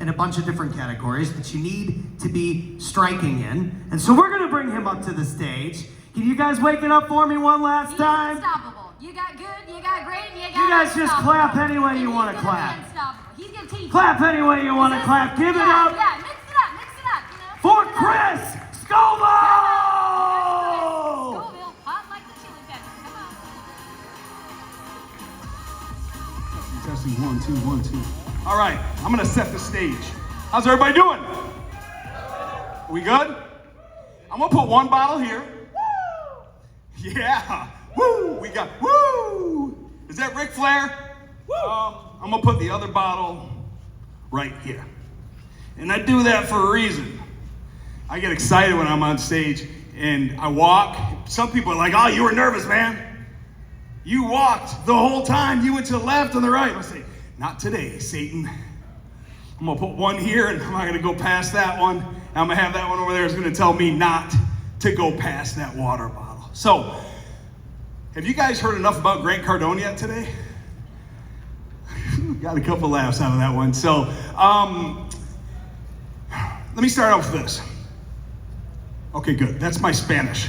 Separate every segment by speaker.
Speaker 1: in a bunch of different categories that you need to be striking in. And so we're going to bring him up to the stage. Can you guys wake it up for me one last time?
Speaker 2: He's unstoppable. You got good, you got great, you got
Speaker 1: You guys just clap any way you want to clap.
Speaker 2: He's going to teach
Speaker 1: Clap any way you want to clap. Give it up
Speaker 2: Yeah, mix it up, you know.
Speaker 1: for Chris Scoville!
Speaker 2: Scoville, hot like the chili pepper. Come on.
Speaker 3: Testing 1, 2, 1, 2. All right, I'm gonna set the stage. How's everybody doing? We good? I'm gonna put one bottle here. Woo! Yeah, woo! We got woo! Is that Ric Flair? Woo! I'm gonna put the other bottle right here. And I do that for a reason. I get excited when I'm on stage and I walk. Some people are like, oh, you were nervous, man. You walked the whole time. You went to the left and the right. I say, not today, Satan. I'm gonna put one here and I'm not gonna go past that one. I'm gonna have that one over there is gonna tell me not to go past that water bottle. So, have you guys heard enough about Grant Cardone yet today? Got a couple laughs out of that one. So, let me start off with this. Okay, good. That's my Spanish.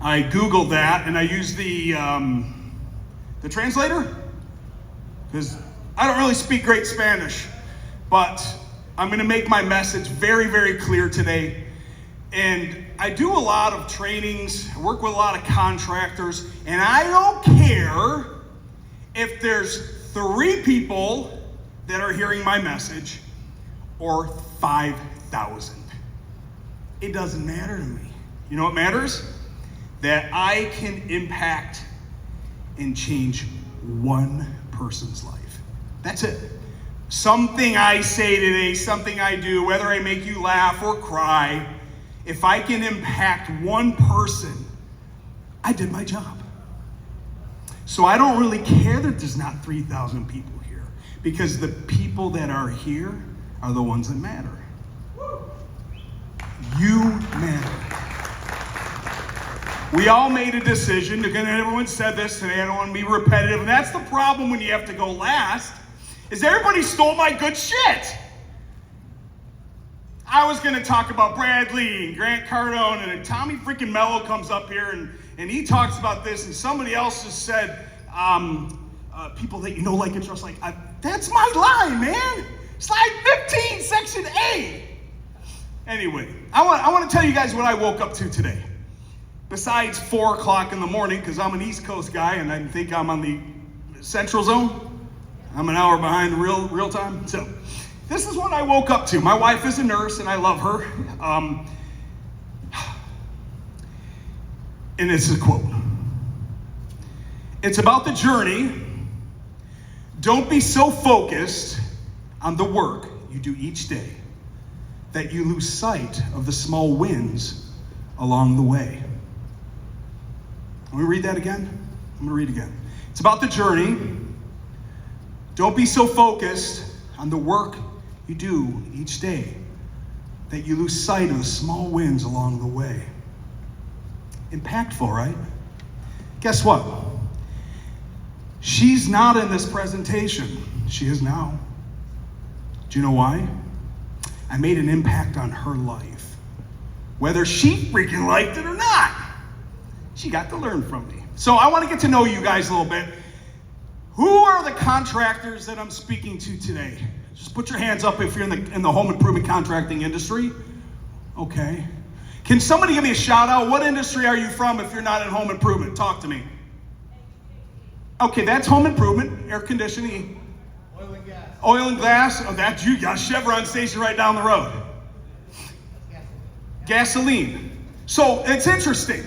Speaker 3: I Googled that and I used the translator because I don't really speak great Spanish, but I'm going to make my message very, very clear today. And I do a lot of trainings, I work with a lot of contractors, and I don't care if there's 3 people that are hearing my message or 5,000. It doesn't matter to me. You know what matters? That I can impact and change one person's life. That's it. Something I say today, something I do, whether I make you laugh or cry, if I can impact one person, I did my job. So I don't really care that there's not 3,000 people here, because the people that are here are the ones that matter. You matter. We all made a decision, and everyone said this today, I don't want to be repetitive, and that's the problem when you have to go last, is everybody stole my good shit. I was going to talk about Brad Lee and Grant Cardone, and then Tommy freaking Mello comes up here and he talks about this, and somebody else just said, people that you know, like, and trust, like, that's my line, man. Slide 15, section A. Anyway, I want to tell you guys what I woke up to today. Besides 4 o'clock in the morning, because I'm an East Coast guy and I think I'm on the Central Zone. I'm an hour behind real time. So this is what I woke up to. My wife is a nurse and I love her. And it's a quote. It's about the journey. Don't be so focused on the work you do each day that you lose sight of the small wins along the way. Let me read that again. I'm going to read again. It's about the journey. Don't be so focused on the work you do each day that you lose sight of the small wins along the way. Impactful, right? Guess what? She's not in this presentation. She is now. Do you know why? I made an impact on her life. Whether she freaking liked it or not, she got to learn from me. So I want to get to know you guys a little bit. Who are the contractors that I'm speaking to today? Just put your hands up if you're in the home improvement contracting industry. Okay. Can somebody give me a shout out? What industry are you from if you're not in home improvement? Talk to me. Okay, that's home improvement, air conditioning.
Speaker 4: Oil and gas.
Speaker 3: Oil and gas. Oh, that's you got Chevron station right down the road. Gasoline. So it's interesting.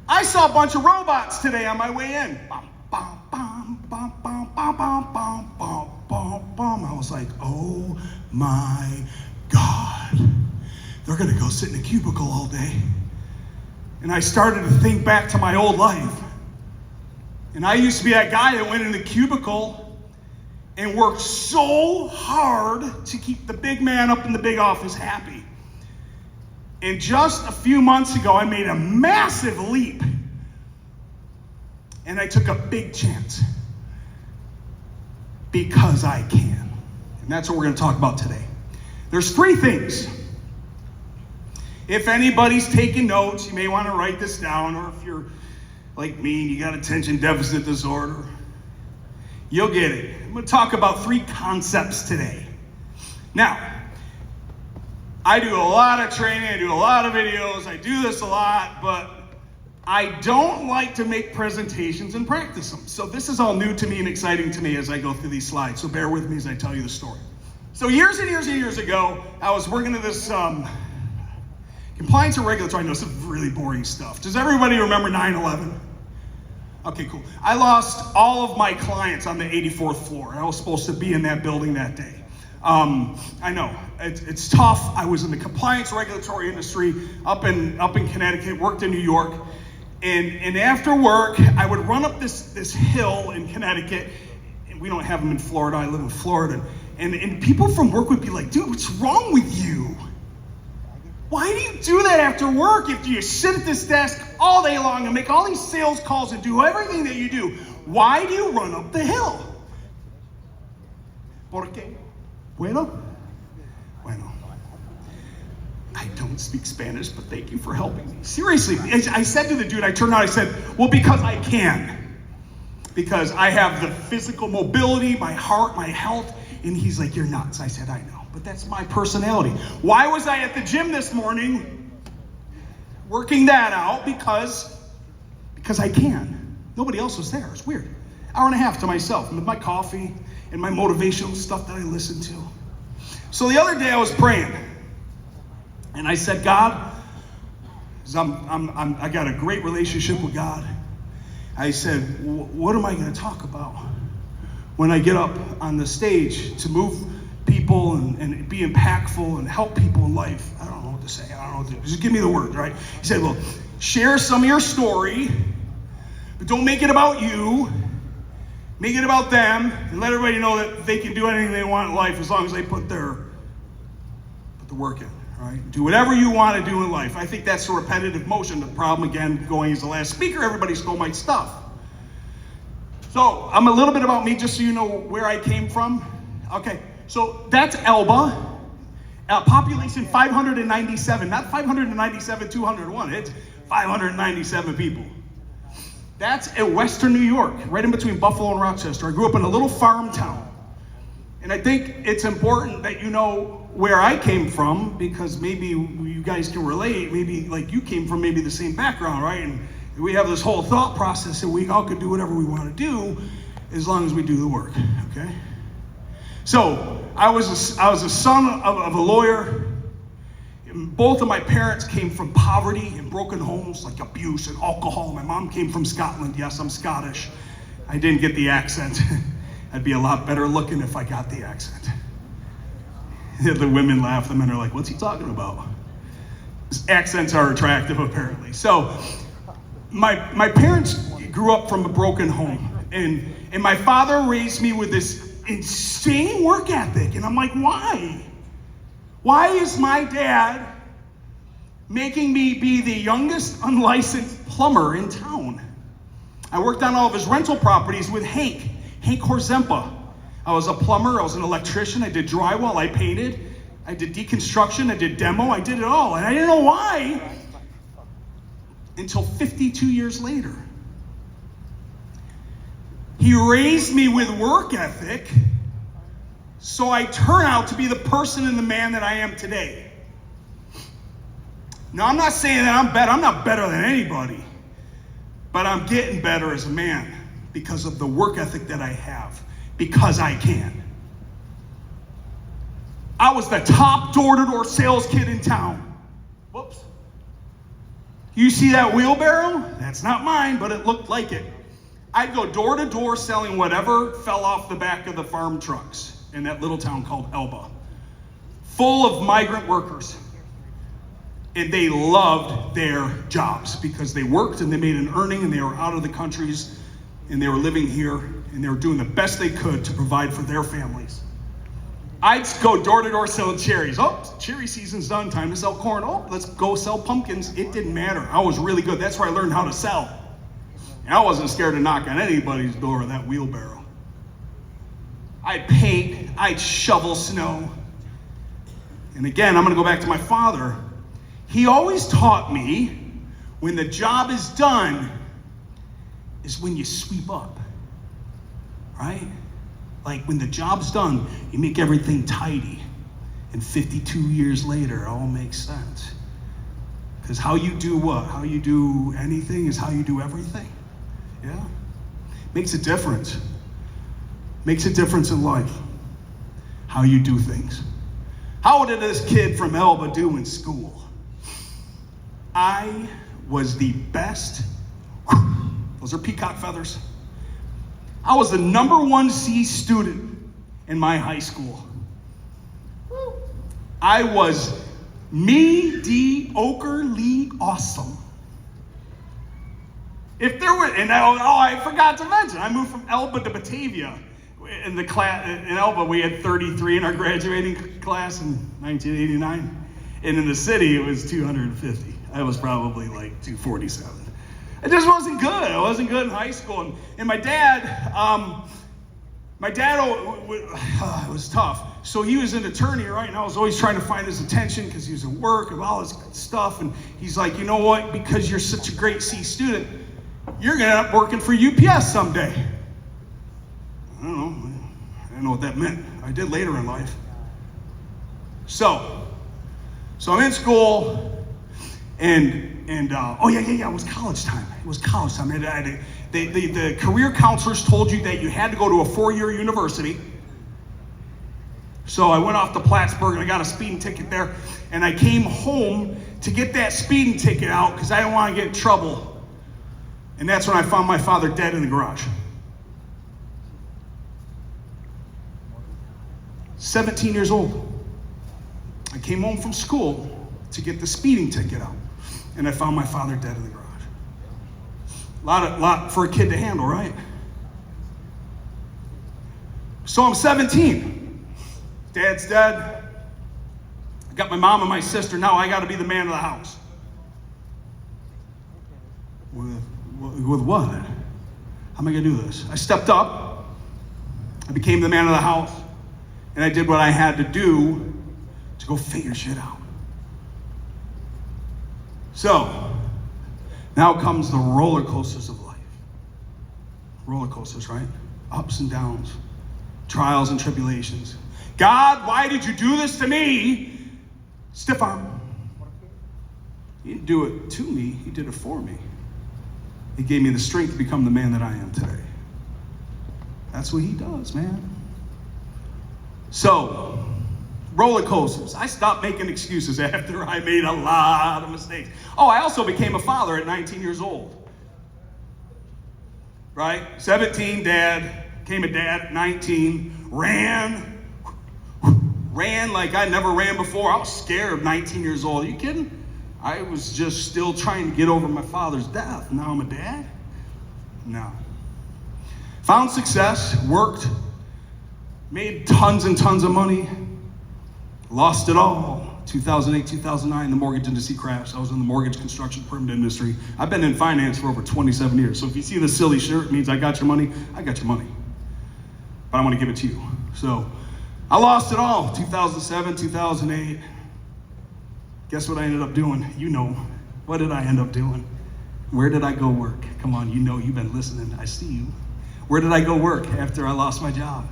Speaker 3: I saw a bunch of robots today on my way in. Bum, bum, bum, bum, bum, bum, bum, bum, bum, bum, bum. I was like, oh my God. They're gonna go sit in a cubicle all day. And I started to think back to my old life. And I used to be that guy that went in the cubicle and worked so hard to keep the big man up in the big office happy. And just a few months ago, I made a massive leap. And I took a big chance. Because I can. And that's what we're going to talk about today. There's three things. If anybody's taking notes, you may want to write this down, or if you're like me and you got attention deficit disorder, you'll get it. I'm going to talk about three concepts today. Now, I do a lot of training, I do a lot of videos, I do this a lot, but I don't like to make presentations and practice them. So this is all new to me and exciting to me as I go through these slides. So bear with me as I tell you the story. So years and years and years ago, I was working at this compliance and regulatory. I know some really boring stuff. Does everybody remember 9/11? Okay, cool. I lost all of my clients on the 84th floor. I was supposed to be in that building that day. I know it's tough. I was in the compliance regulatory industry up in Connecticut, worked in New York, and after work I would run up this hill in Connecticut. And we don't have them in Florida. I live in Florida, and people from work would be like, "Dude, what's wrong with you? Why do you do that after work? If you sit at this desk all day long and make all these sales calls and do everything that you do, why do you run up the hill?" ¿Por qué? Bueno, I don't speak Spanish, but thank you for helping me. Seriously, I said to the dude, I turned around, I said, well, because I can. Because I have the physical mobility, my heart, my health. And he's like, you're nuts. I said, I know, but that's my personality. Why was I at the gym this morning working that out? Because I can. Nobody else was there. It's weird. Hour and a half to myself with my coffee and my motivational stuff that I listen to. So the other day I was praying, and I said, God, I got a great relationship with God. I said, what am I going to talk about when I get up on the stage to move people and be impactful and help people in life? I don't know what to say. I don't know what to do. Just give me the word, right? He said, well, share some of your story, but don't make it about you. Make it about them, and let everybody know that they can do anything they want in life as long as they put the work in, right? Do whatever you want to do in life. I think that's a repetitive motion. The problem, again, going as the last speaker, everybody stole my stuff. So, I'm a little bit about me, just so you know where I came from. Okay, so that's Elba. Population 597, not 597, 201. It's 597 people. That's in Western New York, right in between Buffalo and Rochester. I grew up in a little farm town. And I think it's important that you know where I came from, because maybe you guys can relate. Maybe like you came from maybe the same background, right? And we have this whole thought process that we all can do whatever we want to do as long as we do the work, okay? So I was a son of a lawyer. Both of my parents came from poverty and broken homes, like abuse and alcohol. My mom came from Scotland. Yes, I'm Scottish. I didn't get the accent. I'd be a lot better looking if I got the accent. The women laugh. The men are like, what's he talking about? Accents are attractive, apparently. So my parents grew up from a broken home. And my father raised me with this insane work ethic. And I'm like, why? Why is my dad making me be the youngest unlicensed plumber in town? I worked on all of his rental properties with Hank Horzempa. I was a plumber, I was an electrician, I did drywall, I painted, I did deconstruction, I did demo, I did it all. And I didn't know why until 52 years later. He raised me with work ethic, so I turn out to be the person and the man that I am today. Now, I'm not saying that I'm better. I'm not better than anybody. But I'm getting better as a man because of the work ethic that I have, because I can. I was the top door-to-door sales kid in town. Whoops. You see that wheelbarrow? That's not mine, but it looked like it. I'd go door-to-door selling whatever fell off the back of the farm trucks in that little town called Elba, full of migrant workers. And they loved their jobs because they worked and they made an earning and they were out of the countries and they were living here and they were doing the best they could to provide for their families. I'd go door to door selling cherries. Oh, cherry season's done, time to sell corn. Oh, let's go sell pumpkins. It didn't matter. I was really good. That's where I learned how to sell. And I wasn't scared to knock on anybody's door with that wheelbarrow. I'd paint, I'd shovel snow. And again, I'm gonna go back to my father. He always taught me when the job is done is when you sweep up, right? Like when the job's done, you make everything tidy. And 52 years later, it all makes sense. Because how you do what? How you do anything is how you do everything. Yeah? Makes a difference. Makes a difference in life. How you do things. How did this kid from Elba do in school? I was the best. Those are peacock feathers. I was the #1 C student in my high school. I was mediocrely awesome. If there were, and I forgot to mention, I moved from Elba to Batavia. In the class in Elba, we had 33 in our graduating class in 1989, and in the city it was 250. I was probably like 247. It just wasn't good. I wasn't good in high school, and my dad, it was tough. So he was an attorney, right? And I was always trying to find his attention because he was at work and all this stuff. And he's like, you know what? Because you're such a great C student, you're gonna end up working for UPS someday. I don't know. I didn't know what that meant. I did later in life. So I'm in school, and it was college time. It was college time. The career counselors told you that you had to go to a 4-year university. So I went off to Plattsburgh and I got a speeding ticket there, and I came home to get that speeding ticket out because I didn't want to get in trouble. And that's when I found my father dead in the garage. 17 years old. I came home from school to get the speeding ticket out, and I found my father dead in the garage. Lot for a kid to handle, right? So I'm 17. Dad's dead. I got my mom and my sister. Now I got to be the man of the house. With what? How am I going to do this? I stepped up. I became the man of the house. And I did what I had to do to go figure shit out. So, now comes the roller coasters of life. Roller coasters, right? Ups and downs, trials and tribulations. God, why did you do this to me? Stiff arm. He didn't do it to me, he did it for me. He gave me the strength to become the man that I am today. That's what he does, man. So, roller coasters. I stopped making excuses after I made a lot of mistakes. Oh, I also became a father at 19 years old. Right? 17, dad, became a dad at 19, ran like I never ran before. I was scared of 19 years old. Are you kidding? I was just still trying to get over my father's death. Now I'm a dad? No. Found success, worked, made tons and tons of money, lost it all. 2008, 2009, the mortgage industry crashed. I was in the mortgage construction permit industry. I've been in finance for over 27 years. So if you see this silly shirt, it means I got your money. I got your money. But I want to give it to you. So I lost it all. 2007, 2008. Guess what I ended up doing? You know. What did I end up doing? Where did I go work? Come on, you know, you've been listening. I see you. Where did I go work after I lost my job?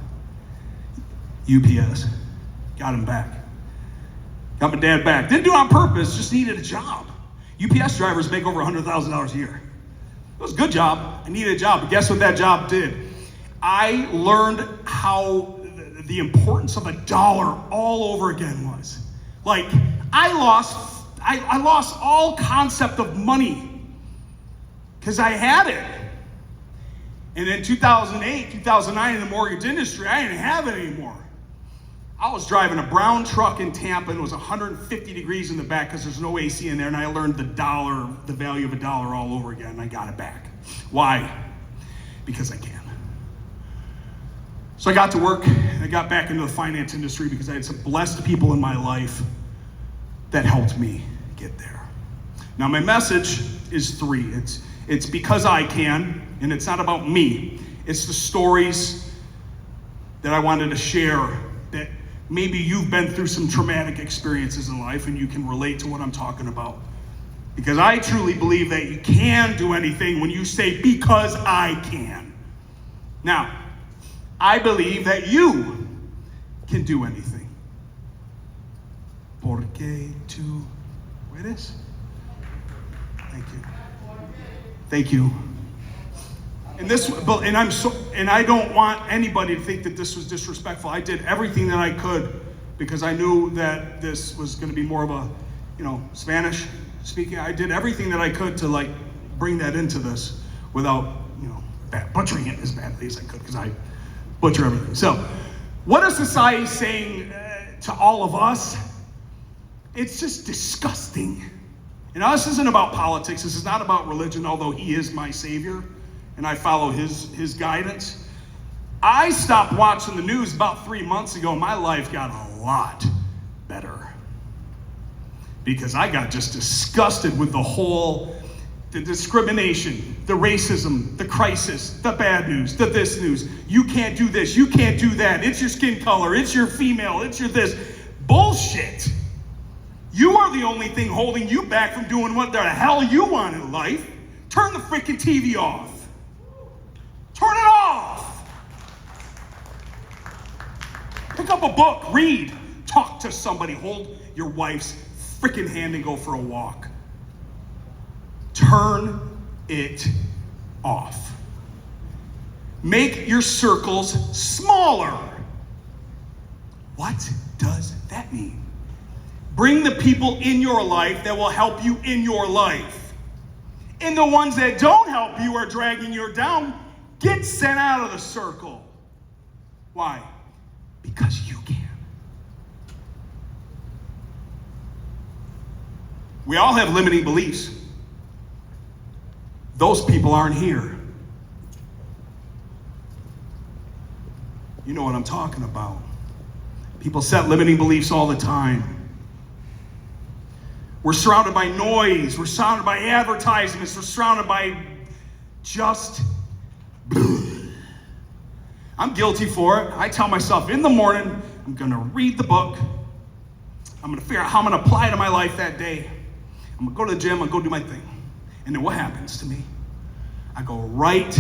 Speaker 3: UPS. Got him back. Got my dad back. Didn't do it on purpose, just needed a job. UPS drivers make over $100,000 a year. It was a good job. I needed a job, but guess what that job did? I learned how the importance of a dollar all over again was. Like, I lost all concept of money because I had it. And in 2008, 2009 in the mortgage industry, I didn't have it anymore. I was driving a brown truck in Tampa and it was 150 degrees in the back because there's no AC in there, and I learned the value of a dollar all over again, and I got it back. Why? Because I can. So I got to work, and I got back into the finance industry because I had some blessed people in my life that helped me get there. Now my message is 3. It's because I can, and it's not about me. It's the stories that I wanted to share, that maybe you've been through some traumatic experiences in life and you can relate to what I'm talking about. Because I truly believe that you can do anything when you say, because I can. Now, I believe that you can do anything. Porque tú eres? Thank you. Thank you. And I don't want anybody to think that this was disrespectful. I did everything that I could because I knew that this was going to be more of a, Spanish speaking. I did everything that I could to bring that into this without, butchering it as badly as I could, because I butcher everything. So, what is society saying to all of us? It's just disgusting. And this isn't about politics. This is not about religion, although he is my savior and I follow his guidance. I stopped watching the news about 3 months ago. My life got a lot better because I got just disgusted with the discrimination, the racism, the crisis, the bad news, the this news. You can't do this, you can't do that. It's your skin color, it's your female, it's your this. Bullshit. You are the only thing holding you back from doing what the hell you want in life. Turn the freaking TV off. Turn it off. Pick up a book, read, talk to somebody, hold your wife's freaking hand and go for a walk. Turn it off. Make your circles smaller. What does that mean? Bring the people in your life that will help you in your life. And the ones that don't help you or dragging you down, get sent out of the circle. Why? Because you can. We all have limiting beliefs. Those people aren't here. You know what I'm talking about. People set limiting beliefs all the time. We're surrounded by noise. We're surrounded by advertisements. We're surrounded by just... I'm guilty for it. I tell myself in the morning, I'm going to read the book. I'm going to figure out how I'm going to apply it to my life that day. I'm going to go to the gym. I'm going to go do my thing. And then what happens to me? I go right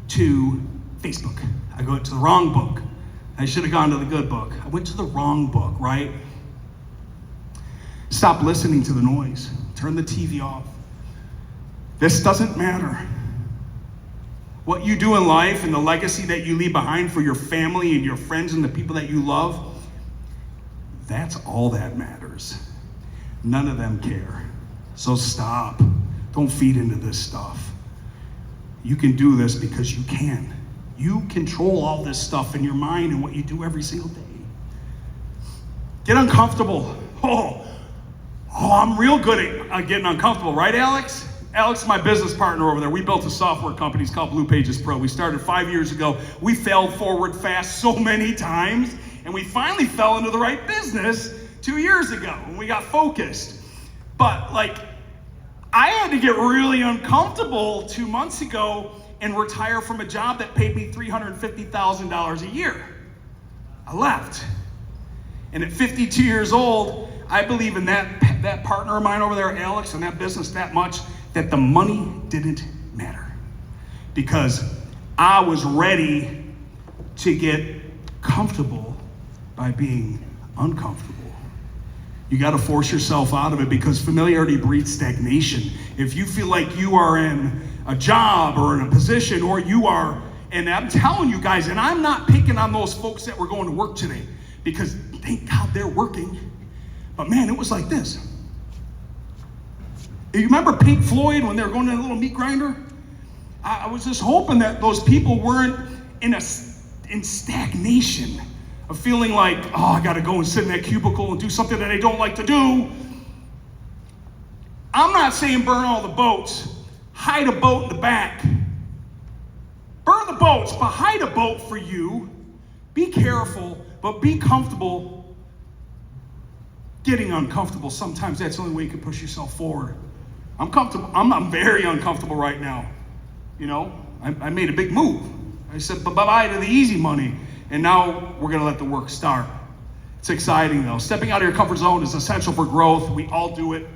Speaker 3: to Facebook. I go to the wrong book. I should have gone to the good book. I went to the wrong book, right? Stop listening to the noise. Turn the TV off. This doesn't matter. What you do in life and the legacy that you leave behind for your family and your friends and the people that you love, that's all that matters. None of them care. So stop. Don't feed into this stuff. You can do this because you can. You control all this stuff in your mind and what you do every single day. Get uncomfortable. Oh, I'm real good at getting uncomfortable, right, Alex? Alex is my business partner over there. We built a software company. It's called Blue Pages Pro. We started 5 years ago. We failed forward fast so many times, and we finally fell into the right business 2 years ago when we got focused. But I had to get really uncomfortable 2 months ago and retire from a job that paid me $350,000 a year. I left. And at 52 years old, I believe in that partner of mine over there, Alex, and that business that much, that the money didn't matter. Because I was ready to get comfortable by being uncomfortable. You got to force yourself out of it because familiarity breeds stagnation. If you feel like you are in a job or in a position or you are, and I'm telling you guys, and I'm not picking on those folks that were going to work today because thank God they're working. But man, it was like this. You remember Pink Floyd when they were going to a little meat grinder? I was just hoping that those people weren't in stagnation of feeling like, oh, I got to go and sit in that cubicle and do something that I don't like to do. I'm not saying burn all the boats. Hide a boat in the back. Burn the boats, but hide a boat for you. Be careful, but be comfortable getting uncomfortable. Sometimes that's the only way you can push yourself forward. I'm comfortable. I'm very uncomfortable right now. I made a big move. I said bye-bye to the easy money. And now we're gonna let the work start. It's exciting though. Stepping out of your comfort zone is essential for growth. We all do it.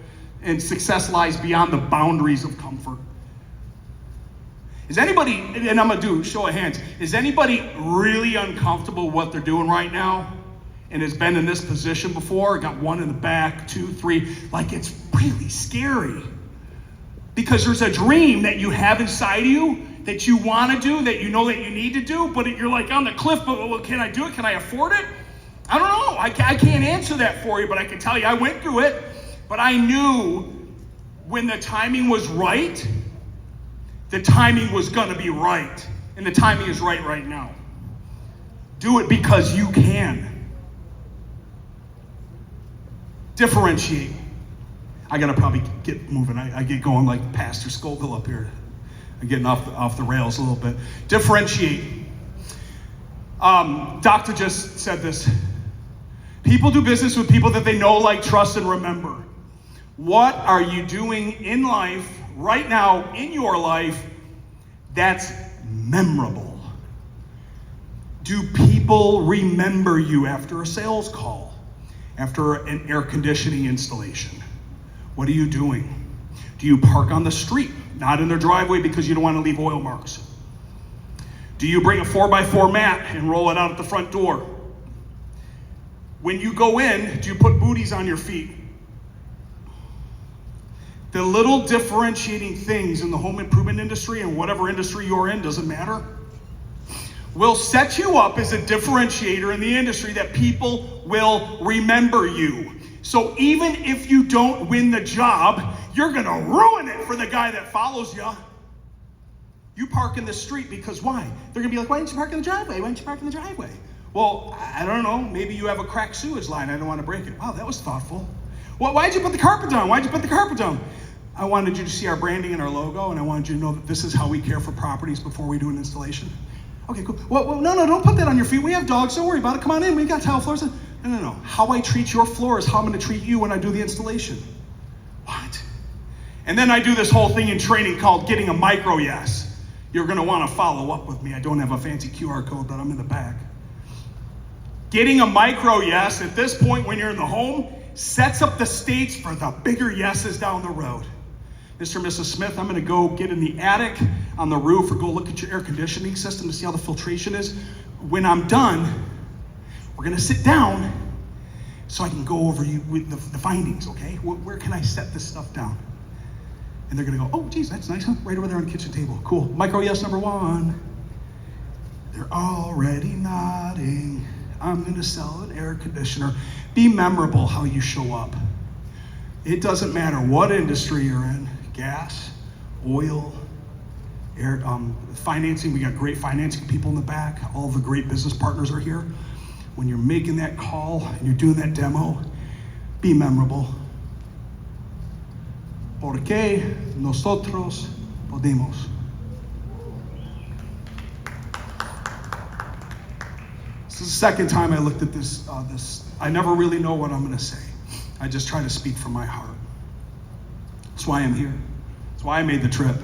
Speaker 3: And success lies beyond the boundaries of comfort. Is anybody, and I'm gonna do show of hands, is anybody really uncomfortable with what they're doing right now? And has been in this position before? Got one in the back, 2, 3, like it's really scary. Because there's a dream that you have inside of you that you wanna do, that you know that you need to do, but you're like on the cliff, but well, can I do it? Can I afford it? I don't know, I can't answer that for you, but I can tell you I went through it. But I knew when the timing was right, the timing was gonna be right. And the timing is right now. Do it because you can. Differentiate. I gotta probably get moving. I get going like Pastor Scoville up here. I'm getting off the rails a little bit. Differentiate. Doctor just said this. People do business with people that they know, like, trust, and remember. What are you doing in life, right now, in your life, that's memorable? Do people remember you after a sales call, after an air conditioning installation? What are you doing? Do you park on the street, not in their driveway because you don't want to leave oil marks? Do you bring a 4x4 mat and roll it out at the front door? When you go in, do you put booties on your feet? The little differentiating things in the home improvement industry and whatever industry you're in, doesn't matter, will set you up as a differentiator in the industry that people will remember you. So even if you don't win the job, you're gonna ruin it for the guy that follows you. You park in the street because why? They're gonna be like, why didn't you park in the driveway? Why didn't you park in the driveway? Well, I don't know, maybe you have a cracked sewage line, I don't want to break it. Wow, that was thoughtful. Well, why'd you put the carpet down? Why'd you put the carpet down? I wanted you to see our branding and our logo, and I wanted you to know that this is how we care for properties before we do an installation. Okay, cool. Well, no, don't put that on your feet. We have dogs, don't worry about it. Come on in, we got tile floors. No. How I treat your floor is how I'm gonna treat you when I do the installation. What? And then I do this whole thing in training called getting a micro yes. You're gonna wanna follow up with me. I don't have a fancy QR code, but I'm in the back. Getting a micro yes at this point when you're in the home sets up the stage for the bigger yeses down the road. Mr. and Mrs. Smith, I'm gonna go get in the attic on the roof or go look at your air conditioning system to see how the filtration is. When I'm done, we're gonna sit down so I can go over you with the findings, okay? Where can I set this stuff down? And they're gonna go, oh geez, that's nice, huh? Right over there on the kitchen table, cool. Micro yes number 1. They're already nodding. I'm gonna sell an air conditioner. Be memorable how you show up. It doesn't matter what industry you're in, gas, oil, air, financing. We got great financing people in the back. All the great business partners are here. When you're making that call and you're doing that demo, be memorable. Porque nosotros podemos. This is the second time I looked at this. I never really know what I'm gonna say. I just try to speak from my heart. That's why I'm here. That's why I made the trip.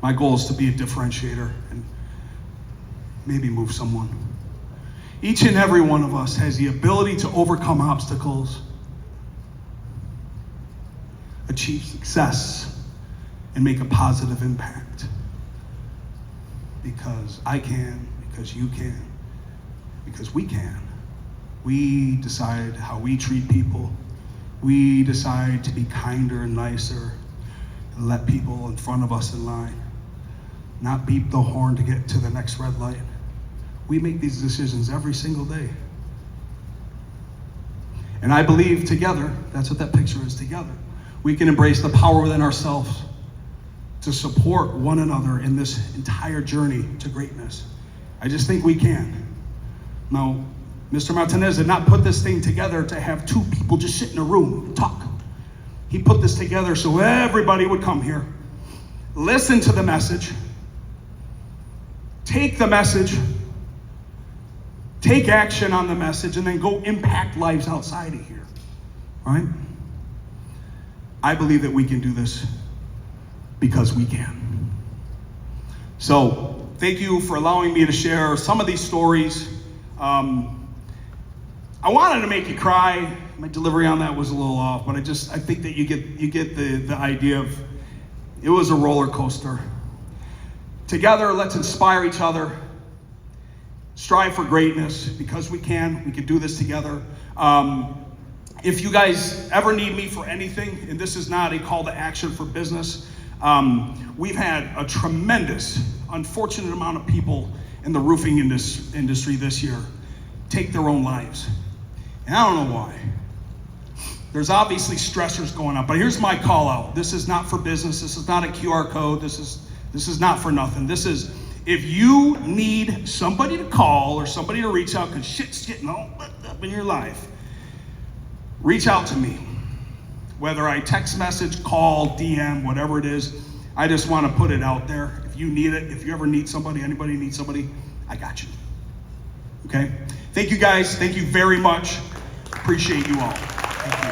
Speaker 3: My goal is to be a differentiator and maybe move someone. Each and every one of us has the ability to overcome obstacles, achieve success, and make a positive impact. Because I can, because you can, because we can. We decide how we treat people. We decide to be kinder and nicer and let people in front of us in line, not beep the horn to get to the next red light. We make these decisions every single day. And I believe together, that's what that picture is, together, we can embrace the power within ourselves to support one another in this entire journey to greatness. I just think we can. Now, Mr. Martinez did not put this thing together to have two people just sit in a room and talk. He put this together so everybody would come here, listen to the message, take the message, take action on the message, and then go impact lives outside of here, right? I believe that we can do this because we can. So, thank you for allowing me to share some of these stories. I wanted to make you cry. My delivery on that was a little off, but I think that you get the idea of it was a roller coaster. Together, let's inspire each other. Strive for greatness because we can do this together. If you guys ever need me for anything, and this is not a call to action for business, we've had a tremendous, unfortunate amount of people in the roofing industry this year take their own lives. And I don't know why. There's obviously stressors going on, but here's my call out. This is not for business. This is not a QR code. This is not for nothing. This is, if you need somebody to call or somebody to reach out because shit's getting all fucked up in your life, reach out to me. Whether I text message, call, DM, whatever it is, I just want to put it out there. If you need it, if you ever need somebody, anybody needs somebody, I got you. Okay? Thank you guys. Thank you very much. Appreciate you all. Thank you.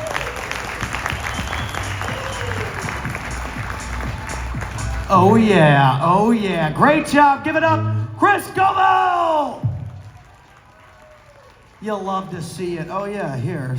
Speaker 1: Oh yeah, oh yeah. Great job. Give it up, Chris Govo! You'll love to see it. Oh yeah, here.